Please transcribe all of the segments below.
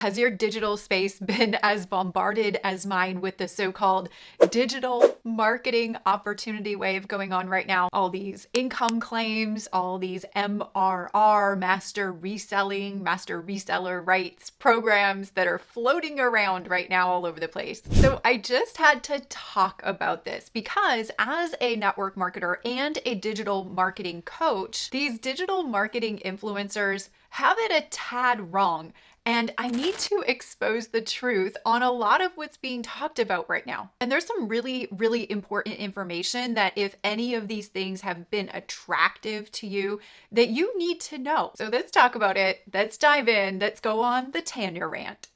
Has your digital space been as bombarded as mine with the so-called digital marketing opportunity wave going on right now? All these income claims, all these MRR, master reselling, master reseller rights programs that are floating around right now all over the place. So I just had to talk about this because as a network marketer and a digital marketing coach, these digital marketing influencers have it a tad wrong. And I need to expose the truth on a lot of what's being talked about right now. And there's some really, really important information that if any of these things have been attractive to you, that you need to know. So let's talk about it. Let's dive in. Let's go on the Tanya rant.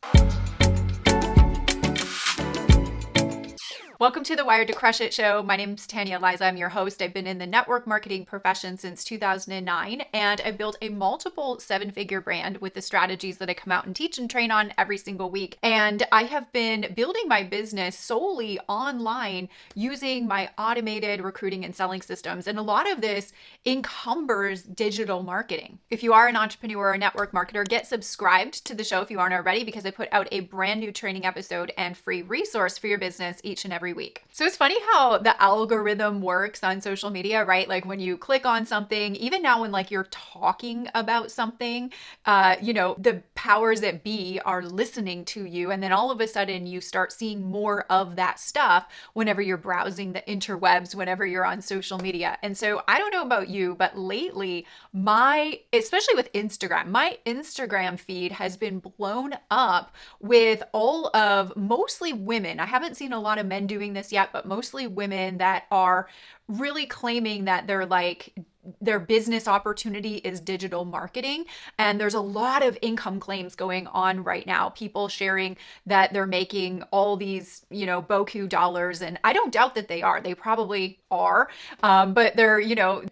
Welcome to the Wired to Crush It show. My name is Tanya, Aliza. I'm your host. I've been in the network marketing profession since 2009, and I've built a multiple seven-figure brand with the strategies that I come out and teach and train on every single week. And I have been building my business solely online using my automated recruiting and selling systems. And a lot of this encumbers digital marketing. If you are an entrepreneur or a network marketer, get subscribed to the show if you aren't already, because I put out a brand new training episode and free resource for your business each and every week. So it's funny how the algorithm works on social media, right? Like when you click on something, even now when like you're talking about something, the powers that be are listening to you. And then all of a sudden you start seeing more of that stuff whenever you're browsing the interwebs, whenever you're on social media. And so I don't know about you, but lately especially with Instagram, my Instagram feed has been blown up with all of mostly women. I haven't seen a lot of men doing this yet, but mostly women that are really claiming that their business opportunity is digital marketing. And there's a lot of income claims going on right now. People sharing that they're making all these, boku dollars. And I don't doubt that they are. They probably are. But they're,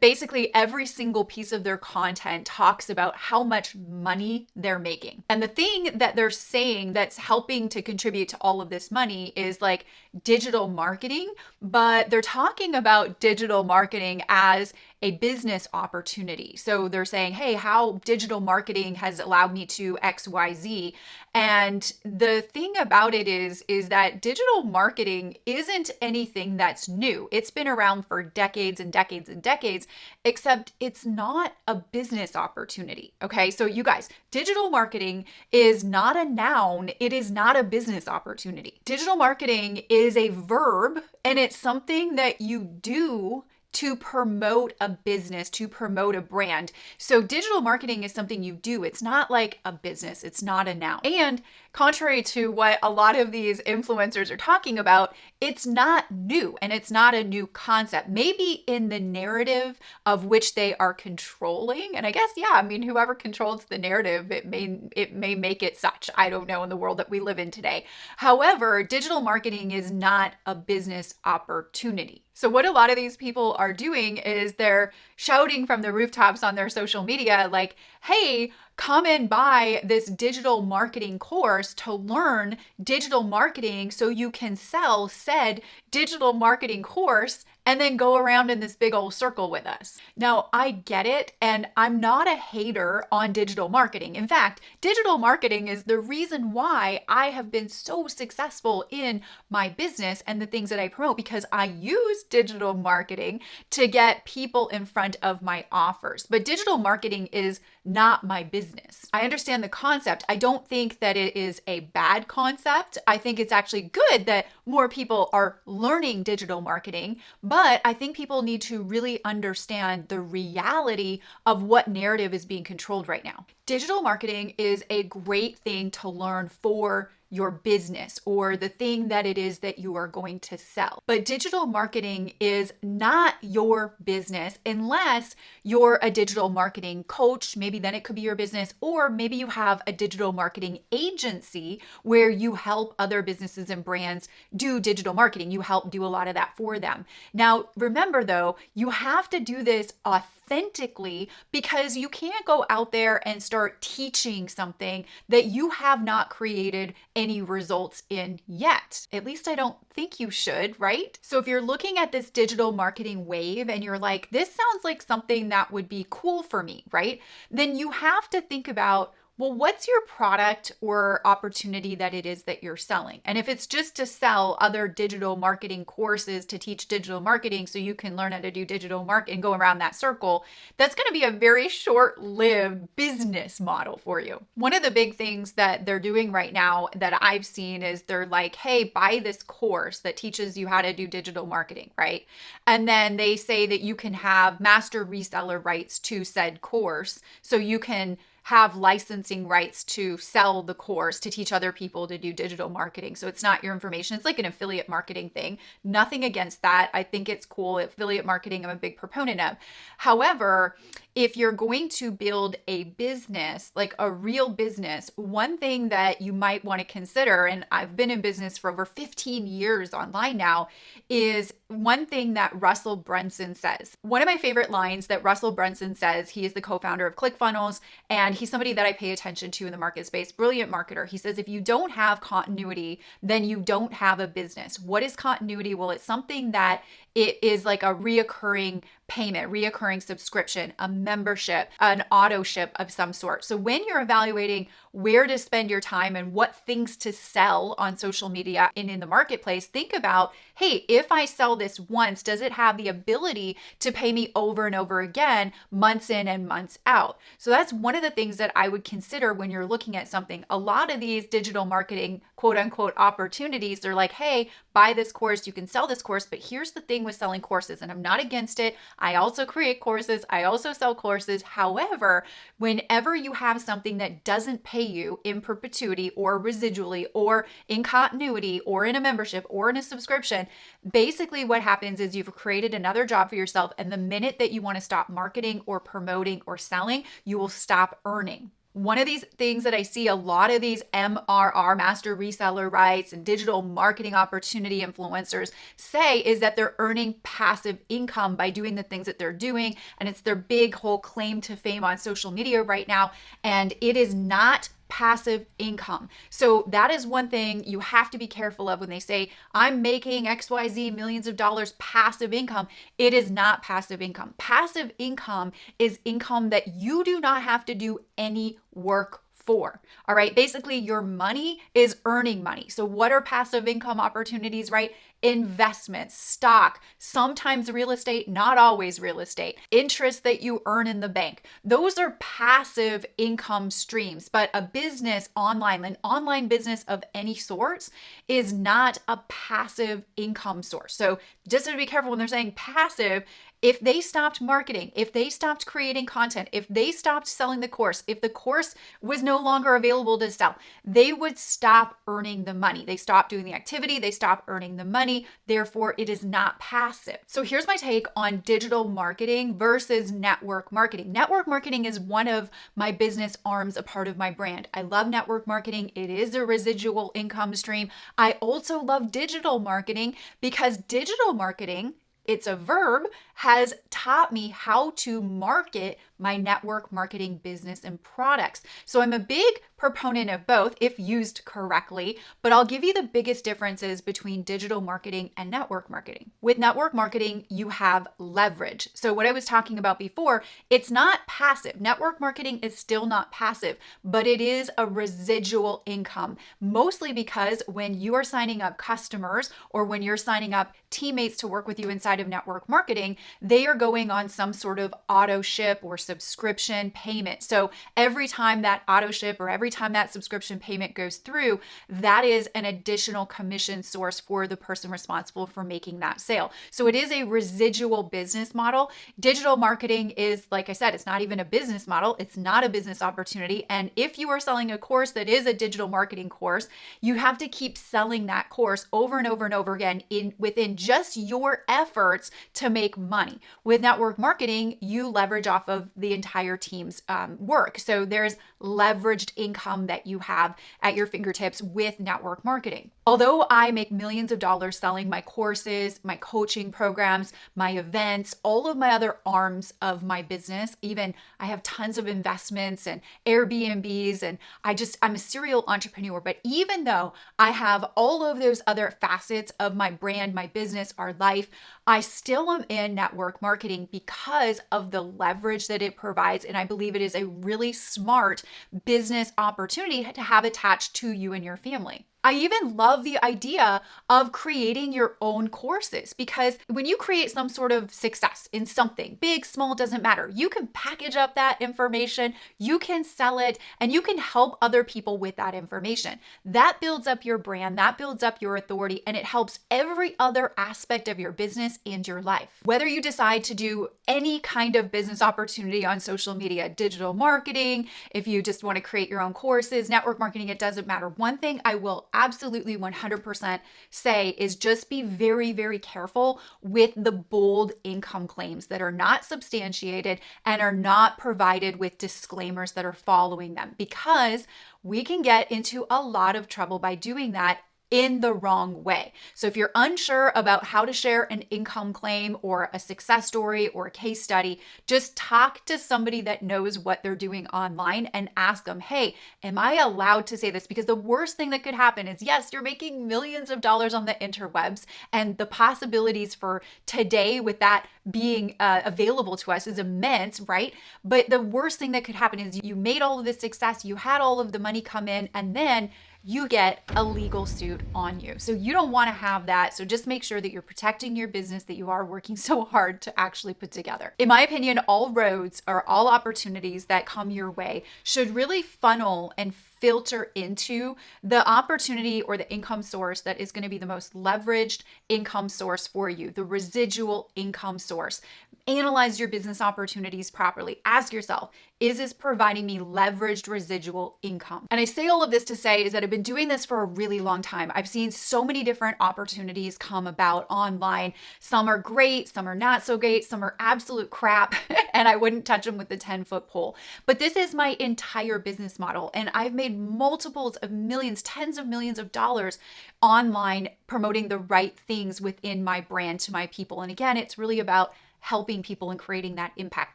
basically every single piece of their content talks about how much money they're making. And the thing that they're saying that's helping to contribute to all of this money is like digital marketing, but they're talking about digital marketing as a business opportunity. So they're saying, hey, how digital marketing has allowed me to XYZ. And the thing about it is that digital marketing isn't anything that's new. It's been around for decades and decades and decades, except it's not a business opportunity. Okay. So you guys, digital marketing is not a noun. It is not a business opportunity. Digital marketing is a verb, and it's something that you do to promote a business, to promote a brand. So digital marketing is something you do. It's not like a business. It's not a noun. And contrary to what a lot of these influencers are talking about, it's not new and it's not a new concept. Maybe in the narrative of which they are controlling. And I guess, whoever controls the narrative, it may make it such. I don't know, in the world that we live in today. However, digital marketing is not a business opportunity. So what a lot of these people are doing is they're shouting from the rooftops on their social media like, hey, come and buy this digital marketing course to learn digital marketing so you can sell said digital marketing course and then go around in this big old circle with us. Now, I get it, and I'm not a hater on digital marketing. In fact, digital marketing is the reason why I have been so successful in my business and the things that I promote, because I use digital marketing to get people in front of my offers. But digital marketing is not my business. I understand the concept. I don't think that it is a bad concept. I think it's actually good that more people are learning digital marketing, but I think people need to really understand the reality of what narrative is being controlled right now. Digital marketing is a great thing to learn for your business or the thing that it is that you are going to sell. But digital marketing is not your business unless you're a digital marketing coach. Maybe then it could be your business, or maybe you have a digital marketing agency where you help other businesses and brands do digital marketing. You help do a lot of that for them. Now, remember though, you have to do this authentically, because you can't go out there and start teaching something that you have not created any results in yet. At least I don't think you should, right? So if you're looking at this digital marketing wave and you're like, this sounds like something that would be cool for me, right? Then you have to think about, well, what's your product or opportunity that it is that you're selling? And if it's just to sell other digital marketing courses to teach digital marketing so you can learn how to do digital marketing and go around that circle, that's going to be a very short-lived business model for you. One of the big things that they're doing right now that I've seen is they're like, hey, buy this course that teaches you how to do digital marketing, right? And then they say that you can have master reseller rights to said course. So you can have licensing rights to sell the course to teach other people to do digital marketing. So it's not your information. It's like an affiliate marketing thing. Nothing against that. I think it's cool. Affiliate marketing, I'm a big proponent of. However, if you're going to build a business, like a real business, one thing that you might want to consider, and I've been in business for over 15 years online now, is one thing that Russell Brunson says. One of my favorite lines that Russell Brunson says, he is the co-founder of ClickFunnels, and he's somebody that I pay attention to in the market space, brilliant marketer. He says, if you don't have continuity, then you don't have a business. What is continuity? Well, it's something that it is like a reoccurring payment, reoccurring subscription, a membership, an auto ship of some sort. So when you're evaluating where to spend your time and what things to sell on social media and in the marketplace, think about, hey, if I sell this once, does it have the ability to pay me over and over again, months in and months out? So that's one of the things that I would consider when you're looking at something. A lot of these digital marketing, quote unquote, opportunities, they're like, hey, buy this course, you can sell this course. But here's the thing with selling courses, and I'm not against it. I also create courses. I also sell courses. However, whenever you have something that doesn't pay you in perpetuity or residually or in continuity or in a membership or in a subscription, basically what happens is you've created another job for yourself. And the minute that you want to stop marketing or promoting or selling, you will stop earning. One of these things that I see a lot of these MRR, master reseller rights, and digital marketing opportunity influencers say is that they're earning passive income by doing the things that they're doing. And it's their big whole claim to fame on social media right now. And it is not passive income. So that is one thing you have to be careful of when they say, I'm making XYZ millions of dollars passive income. It is not passive income. Passive income is income that you do not have to do any work for. All right. Basically, your money is earning money. So what are passive income opportunities, right? Investments, stock, sometimes real estate, not always real estate, interest that you earn in the bank. Those are passive income streams, but a business online, an online business of any sorts is not a passive income source. So just to be careful when they're saying passive, if they stopped marketing, if they stopped creating content, if they stopped selling the course, if the course was no longer available to sell, they would stop earning the money. They stop doing the activity, they stop earning the money. Therefore, it is not passive. So here's my take on digital marketing versus network marketing. Network marketing is one of my business arms, a part of my brand. I love network marketing. It is a residual income stream. I also love digital marketing because digital marketing, it's a verb, has taught me how to market my network marketing business and products. So I'm a big proponent of both if used correctly, but I'll give you the biggest differences between digital marketing and network marketing. With network marketing, you have leverage. So what I was talking about before, it's not passive. Network marketing is still not passive, but it is a residual income, mostly because when you are signing up customers or when you're signing up teammates to work with you inside of network marketing, they are going on some sort of auto ship or subscription payment. So every time that auto ship or every time that subscription payment goes through, that is an additional commission source for the person responsible for making that sale. So it is a residual business model. Digital marketing is, like I said, it's not even a business model. It's not a business opportunity. And if you are selling a course that is a digital marketing course, you have to keep selling that course over and over and over again within just your efforts to make money. With network marketing, you leverage off of the entire team's work. So there's leveraged income that you have at your fingertips with network marketing. Although I make millions of dollars selling my courses, my coaching programs, my events, all of my other arms of my business, even I have tons of investments and Airbnbs, and I'm a serial entrepreneur. But even though I have all of those other facets of my brand, my business, our life, I still am in network marketing because of the leverage that it provides. And I believe it is a really smart business opportunity to have attached to you and your family. I even love the idea of creating your own courses, because when you create some sort of success in something, big, small, doesn't matter, you can package up that information, you can sell it, and you can help other people with that information. That builds up your brand, that builds up your authority, and it helps every other aspect of your business and your life. Whether you decide to do any kind of business opportunity on social media, digital marketing, if you just want to create your own courses, network marketing, it doesn't matter. One thing I will absolutely 100% say is just be very, very careful with the bold income claims that are not substantiated and are not provided with disclaimers that are following them, because we can get into a lot of trouble by doing that in the wrong way. So if you're unsure about how to share an income claim or a success story or a case study, just talk to somebody that knows what they're doing online and ask them, hey, am I allowed to say this? Because the worst thing that could happen is, yes, you're making millions of dollars on the interwebs, and the possibilities for today with that being available to us is immense, right? But the worst thing that could happen is you made all of this success, you had all of the money come in, and then you get a legal suit on you. So you don't want to have that. So just make sure that you're protecting your business that you are working so hard to actually put together. In my opinion, all roads or all opportunities that come your way should really funnel and filter into the opportunity or the income source that is going to be the most leveraged income source for you, the residual income source. Analyze your business opportunities properly. Ask yourself, is this providing me leveraged residual income? And I say all of this to say is that I've been doing this for a really long time. I've seen so many different opportunities come about online. Some are great, some are not so great, some are absolute crap, and I wouldn't touch them with the 10-foot pole. But this is my entire business model, and I've made multiples of millions, tens of millions of dollars online promoting the right things within my brand to my people. And again, it's really about helping people and creating that impact.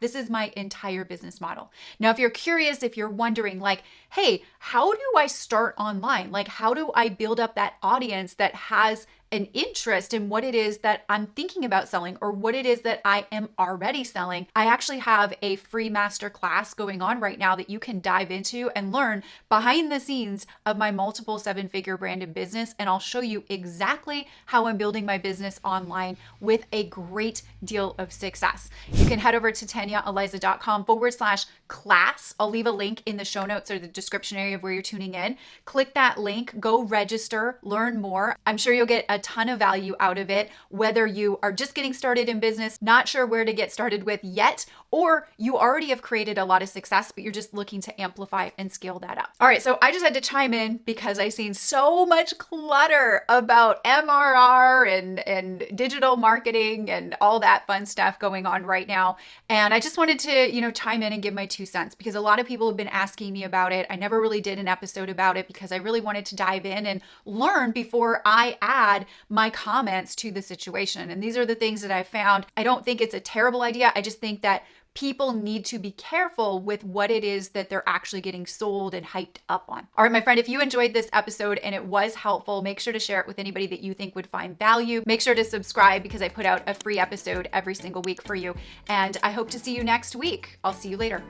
This is my entire business model. Now, if you're curious, if you're wondering like, hey, how do I start online? Like, how do I build up that audience that has an interest in what it is that I'm thinking about selling or what it is that I am already selling? I actually have a free masterclass going on right now that you can dive into and learn behind the scenes of my multiple 7-figure branded business. And I'll show you exactly how I'm building my business online with a great deal of success. You can head over to tanyaaliza.com/class. I'll leave a link in the show notes or the description area of where you're tuning in. Click that link, go register, learn more. I'm sure you'll get a ton of value out of it, whether you are just getting started in business, not sure where to get started with yet, or you already have created a lot of success, but you're just looking to amplify and scale that up. All right, so I just had to chime in because I've seen so much clutter about MRR and digital marketing and all that fun stuff going on right now. And I just wanted to, chime in and give my 2 cents, because a lot of people have been asking me about it. I never really did an episode about it because I really wanted to dive in and learn before I add my comments to the situation. And these are the things that I found. I don't think it's a terrible idea. I just think that people need to be careful with what it is that they're actually getting sold and hyped up on. All right, my friend, if you enjoyed this episode and it was helpful, make sure to share it with anybody that you think would find value. Make sure to subscribe because I put out a free episode every single week for you. And I hope to see you next week. I'll see you later.